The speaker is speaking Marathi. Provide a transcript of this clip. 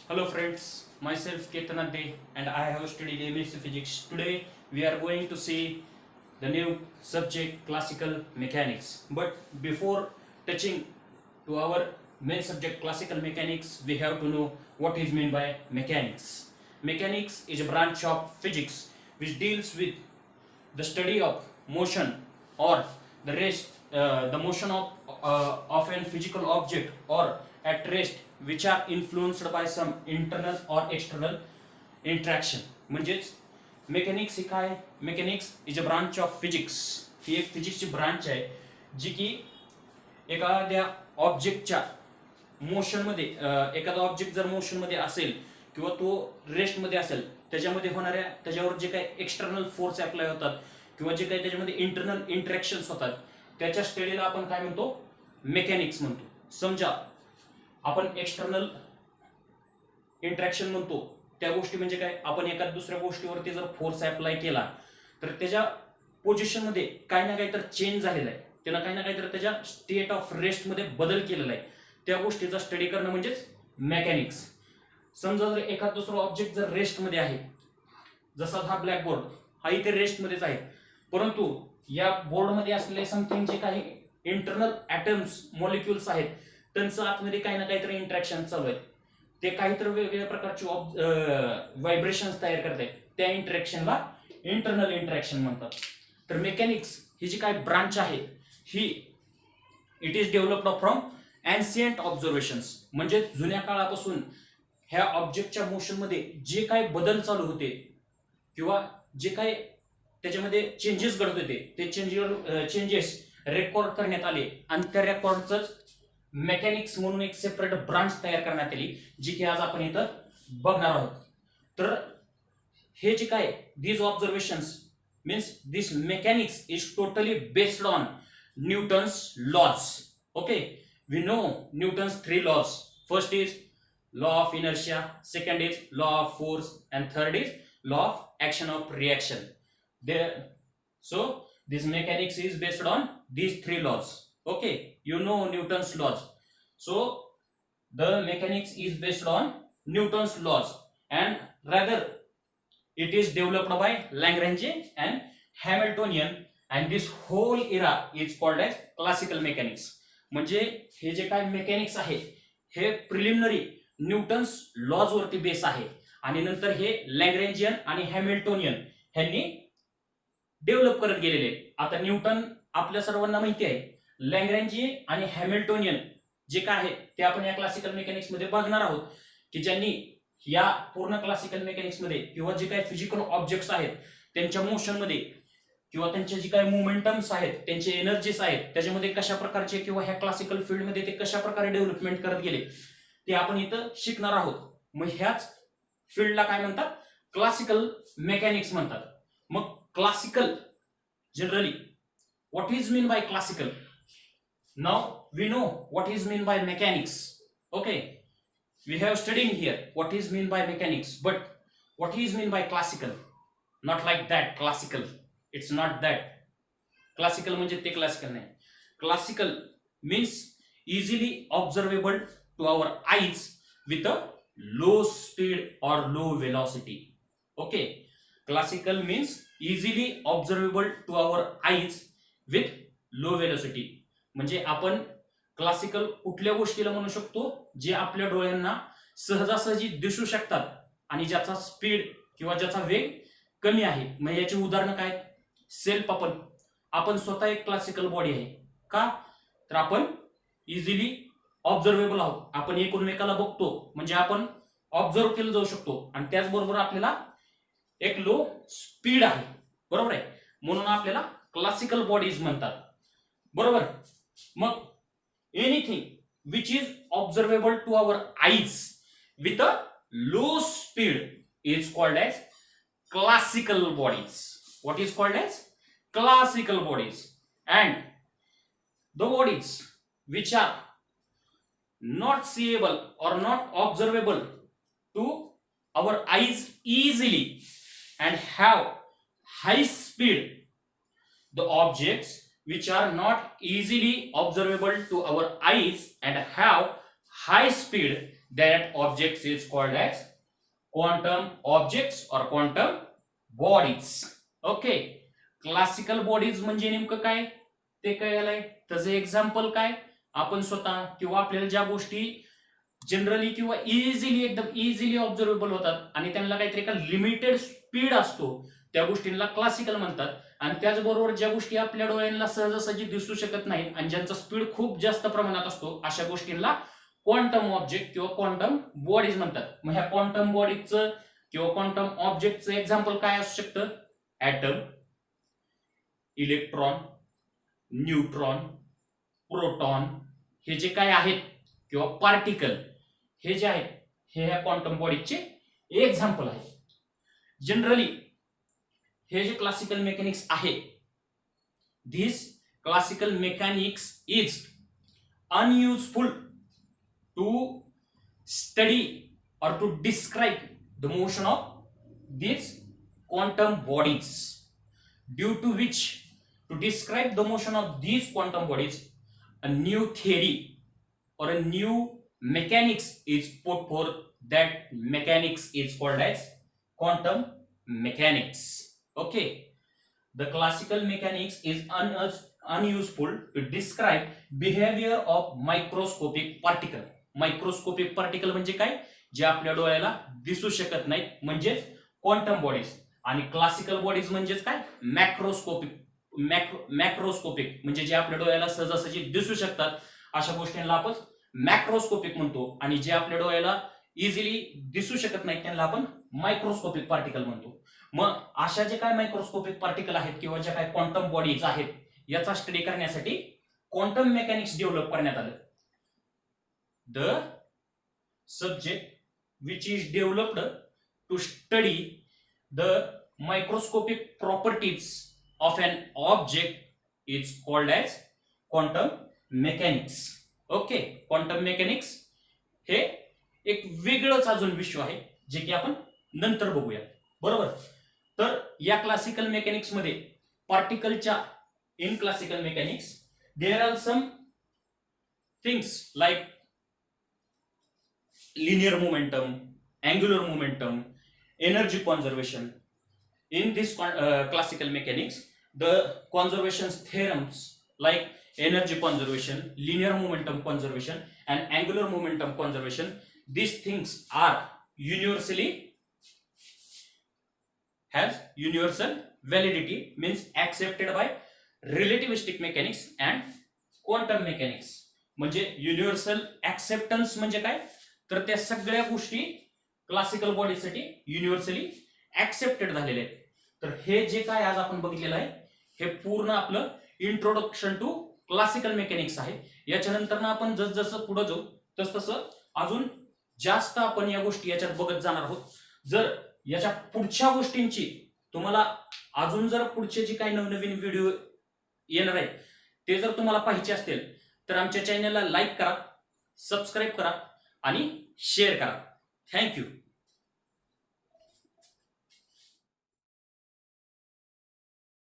Hello friends, myself Ketan Adde and I have studied MSc Physics. Today we are going to see the new subject classical mechanics. But before touching to our main subject classical mechanics, we have to know what is meant by mechanics. Mechanics is a branch of physics which deals with the study of motion or the motion of an physical object or at rest which are influenced by some internal or external interaction. म्हणजेच मेकॅनिक्स ही काय? Mechanics is a branch of physics. ही एक फिजिक्सची ब्रांच आहे जी की एखाद्या ऑब्जेक्टच्या मोशनमध्ये एखादा ऑब्जेक्ट जर मोशनमध्ये असेल किंवा तो रेस्टमध्ये असेल त्याच्यामध्ये होणाऱ्या त्याच्यावर जे काही एक्सटर्नल फोर्स अप्लाय होतात किंवा जे काही त्याच्यामध्ये इंटरनल इंटरॅक्शन्स होतात त्याच्या स्टडीला आपण काय म्हणतो? मेकॅनिक्स म्हणतो. समजा आपण एक्सटर्नल इंटरॅक्शन म्हणतो त्या गोष्टी म्हणजे काय? आपण एका दुसऱ्या गोष्टीवरती जर फोर्स अप्लाय केला तर त्याच्या पोझिशनमध्ये काही ना काही तर चेंज झालेला आहे, त्यानं काही ना काहीतरी त्याच्या स्टेट ऑफ रेस्टमध्ये बदल केलेला आहे. त्या गोष्टीचा स्टडी करणं म्हणजेच मेकॅनिक्स. समजा जर एखादा दुसरा ऑब्जेक्ट जर रेस्टमध्ये आहे, जसा हा ब्लॅकबोर्ड हा इथे रेस्टमध्येच आहे, परंतु या बोर्डमध्ये असलेले समथिंग जे काही इंटरनल ॲटम्स मॉलिक्युल्स आहेत त्यांचं आतमध्ये काही ना काहीतरी इंटरॅक्शन चालू आहेत, ते काहीतरी वेगवेगळ्या प्रकारचे व्हायब्रेशन्स तयार करत आहेत, त्या इंटरॅक्शनला इंटरनल इंटरॅक्शन म्हणतात. तर मेकॅनिक्स ही जी काही ब्रांच आहे ही it is developed from ancient observations. म्हणजे जुन्या काळापासून ह्या ऑब्जेक्टच्या मोशनमध्ये जे काही बदल चालू होते किंवा जे काही त्याच्यामध्ये चेंजेस घडत होते ते चेंजेस रेकॉर्ड करण्यात आले आणि त्या रेकॉर्डच मेकॅनिक्स म्हणून एक सेपरेट ब्रांच तयार करण्यात आली जी की आज आपण इथं बघणार आहोत. तर हे जे काय these observations means this mechanics is totally based on Newton's laws. Okay, we know Newton's 3 laws. First is law of inertia, second is law of force, and third is law of action of reaction. So this mechanics is based on these 3 laws. Okay, you know Newton's laws. So the mechanics is based on Newton's laws, and rather it is developed by Lagrange and Hamiltonian, and this whole era is called as classical mechanics. म्हणजे हे जे काय मेकॅनिक्स आहे हे प्रिलिमिनरी न्यूटन्स लॉज वरती बेस आहे आणि नंतर हे लॅग्रेंजियन आणि हॅमिल्टोनियन ह्यांनी डेव्हलप करत गेलेले. आता न्यूटन आपल्या सर्वांना माहिती आहे, लॅग्रेंजी आणि हॅमिल्टोनियन जे काय आहे ते आपण या क्लासिकल मेकॅनिक्स मध्ये बघणार आहोत की ज्यांनी या पूर्ण क्लासिकल मेकॅनिक्स मध्ये किंवा जे काही फिजिकल ऑब्जेक्ट्स आहेत त्यांच्या मोशनमध्ये किंवा त्यांचे जे काही मोमेंटम्स आहेत त्यांचे एनर्जीज आहेत त्याच्यामध्ये कशा प्रकारचे किंवा ह्या क्लासिकल फील्डमध्ये ते कशा प्रकारे डेव्हलपमेंट करत गेले ते आपण इथं शिकणार आहोत. मग ह्याच फील्डला काय म्हणतात? क्लासिकल मेकॅनिक्स म्हणतात. मग classical generally what is mean by classical? Now we know what is mean by mechanics. Okay, we have studied here what is mean by mechanics, but what is mean by classical? Not like that. Classical, it's not that. Classical म्हणजे ते क्लासिकल नाही. Classical means easily observable to our eyes with a low speed or low velocity. Okay, classical means easily observable to our eyes with low velocity. म्हणजे आपण क्लासिकल कुठल्या गोष्टीला म्हणू शकतो जे आपल्या डोळ्यांना सहजासहजी दिसू शकतात आणि ज्याचा स्पीड किंवा ज्याचा वेग कमी आहे. मग याची उदाहरणं काय? सेल्फ आपण स्वतः एक क्लासिकल बॉडी आहे. का? तर आपण इझिली ऑब्झर्वेबल आहोत. आपण एकमेकाला बघतो म्हणजे आपण ऑब्झर्व केलं जाऊ शकतो आणि त्याचबरोबर आपल्याला एक लो स्पीड आहे. बरोबर आहे, म्हणून आपल्याला क्लासिकल बॉडीज म्हणतात. बरोबर. मग anything which is observable to our eyes with a low speed is called as classical bodies. What is called as classical bodies? And the bodies which are not seeable or not observable to our eyes easily and have high speed, the objects which are not easily observable to our eyes and have high speed, that objects is called as quantum objects or quantum bodies. Okay, classical bodies म्हणजे नेमकं काय ते कळलंय. त्याचं एक्झाम्पल काय, आपण स्वतः किंवा आपल्याला ज्या गोष्टी जनरली किंवा इझिली एकदम इझिली ऑब्झर्वेबल होतात आणि त्यांना काहीतरी एका लिमिटेड स्पीड असतो, त्या गोष्टींना क्लासिकल म्हणतात. आणि त्याचबरोबर ज्या गोष्टी आपल्या डोळ्यांना सहजासहजी दिसू शकत नाहीत आणि ज्यांचा स्पीड खूप जास्त प्रमाणात असतो, अशा गोष्टींना क्वांटम ऑब्जेक्ट किंवा क्वांटम बॉडीज म्हणतात. मग ह्या क्वांटम बॉडीजचं किंवा क्वांटम ऑब्जेक्टचं एक्झाम्पल काय असू शकतं? ॲटम, इलेक्ट्रॉन, न्यूट्रॉन, प्रोटॉन, हे जे काय आहेत किंवा पार्टिकल हे जे आहेत हे ह्या क्वांटम बॉडीजचे एक्झाम्पल आहे. जनरली हे जे क्लासिकल मेकॅनिक्स आहे, this classical mechanics is unuseful to study or to describe the motion of these quantum bodies, due to which to describe the motion of these quantum bodies a new theory or a new mechanics is put forth. That mechanics is called as quantum mechanics. Okay, the classical mechanics is unuseful to describe behavior of microscopic particle. Microscopic particle म्हणजे काय, जे आपल्या डोळ्याला दिसू शकत नाहीत, म्हणजेच क्वांटम बॉडीज. आणि क्लासिकल बॉडीज म्हणजेच काय, मॅक्रोस्कोपिक म्हणजे जे आपल्या डोळ्याला सहजासहजी दिसू शकतात, अशा गोष्टींना आपण मॅक्रोस्कोपिक म्हणतो. आणि जे आपल्या डोळ्याला इझिली दिसू शकत नाहीत त्यांना आपण मायक्रोस्कोपिक पार्टिकल म्हणतो. मग अशा जे काय मायक्रोस्कोपिक पार्टिकल आहेत किंवा ज्या काय क्वांटम बॉडीज आहेत, याचा स्टडी करण्यासाठी क्वांटम मेकॅनिक्स डेव्हलप करण्यात आलं. The subject which is developed to study the microscopic properties of an object is called as quantum mechanics. Okay, quantum mechanics हे एक वेगळंच अजून विषय आहे जे की आपण नंतर बघूया. बरोबर. तर या क्लासिकल मेकॅनिक्स मध्ये पार्टिकलच्या in classical mechanics there are some things like linear momentum, angular momentum, energy conservation. In this classical mechanics, the conservation theorems like energy conservation, linear momentum conservation, and angular momentum conservation, these things are has universal validity, means accepted by relativistic mechanics and quantum mechanics. म्हणजे युनिव्हर्सल ऍक्सेप्टन्स म्हणजे काय, तर त्या सगळ्या गोष्टी क्लासिकल बॉडीसाठी युनिव्हर्सली ऍक्सेप्टेड झालेले आहेत. तर हे जे काय आज आपण बघितलेलं आहे हे पूर्ण आपलं इंट्रोडक्शन टू क्लासिकल मेकॅनिक्स आहे. याच्यानंतर ना आपण जसजसं पुढे जाऊ तसतसं अजून जास्त आपण या गोष्टी याच्यात बघत जाणार आहोत. जर याच्या पुढच्या गोष्टींची तुम्हाला अजून जर पुढचे जे काही नवनवीन व्हिडिओ येणार आहेत ते जर तुम्हाला पाहिजे असतील तर आमच्या चॅनलला लाईक करा, सबस्क्राईब करा आणि शेअर करा. थँक्यू.